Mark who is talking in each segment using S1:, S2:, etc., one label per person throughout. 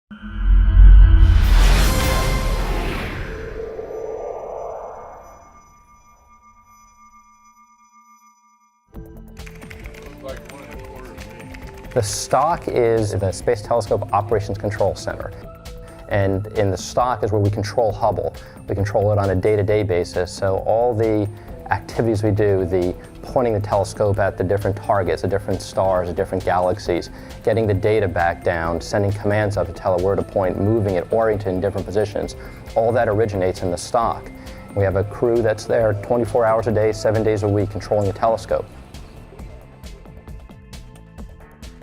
S1: The STOC is the Space Telescope Operations Control Center. And in the STOC is where we control Hubble. We control it on a day-to-day basis, so all the activities we do, the pointing the telescope at the different targets, the different stars, the different galaxies, getting the data back down, sending commands up to tell it where to point, moving it, oriented in different positions, all that originates in the STOC. We have a crew that's there 24 hours a day, 7 days a week, controlling the telescope.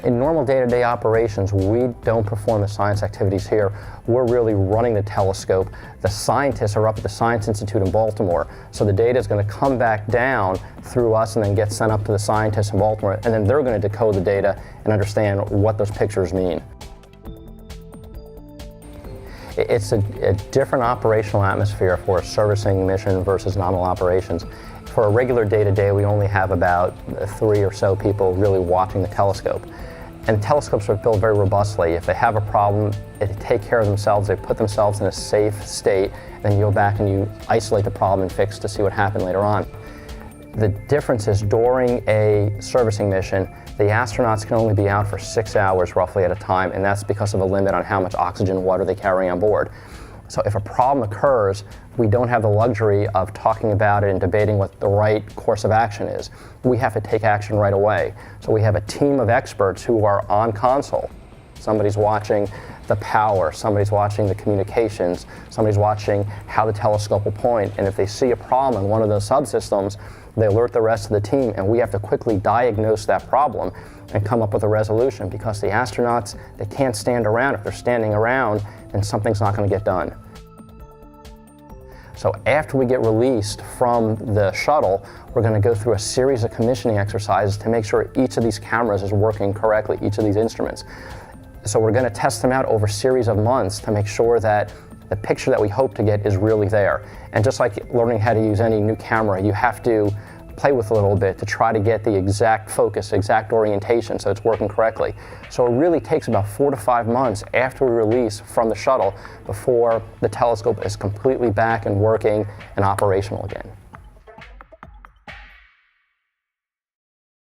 S1: In normal day-to-day operations, we don't perform the science activities here. We're really running the telescope. The scientists are up at the Science Institute in Baltimore, so the data is going to come back down through us and then get sent up to the scientists in Baltimore, and then they're going to decode the data and understand what those pictures mean. It's a different operational atmosphere for a servicing mission versus nominal operations. For a regular day-to-day, we only have about 3 or so people really watching the telescope. And telescopes are built very robustly. If they have a problem, they take care of themselves, they put themselves in a safe state, then you go back and you isolate the problem and fix to see what happened later on. The difference is during a servicing mission, the astronauts can only be out for 6 hours roughly at a time, and that's because of a limit on how much oxygen and water they carry on board. So if a problem occurs, we don't have the luxury of talking about it and debating what the right course of action is. We have to take action right away. So we have a team of experts who are on console. Somebody's watching the power, somebody's watching the communications, somebody's watching how the telescope will point, and if they see a problem in one of those subsystems, they alert the rest of the team, and we have to quickly diagnose that problem and come up with a resolution, because the astronauts, they can't stand around. If they're standing around, then something's not going to get done. So after we get released from the shuttle, we're going to go through a series of commissioning exercises to make sure each of these cameras is working correctly, each of these instruments. So we're going to test them out over a series of months to make sure that the picture that we hope to get is really there. And just like learning how to use any new camera, you have to play with it a little bit to try to get the exact focus, exact orientation so it's working correctly. So it really takes about 4 to 5 months after we release from the shuttle before the telescope is completely back and working and operational again.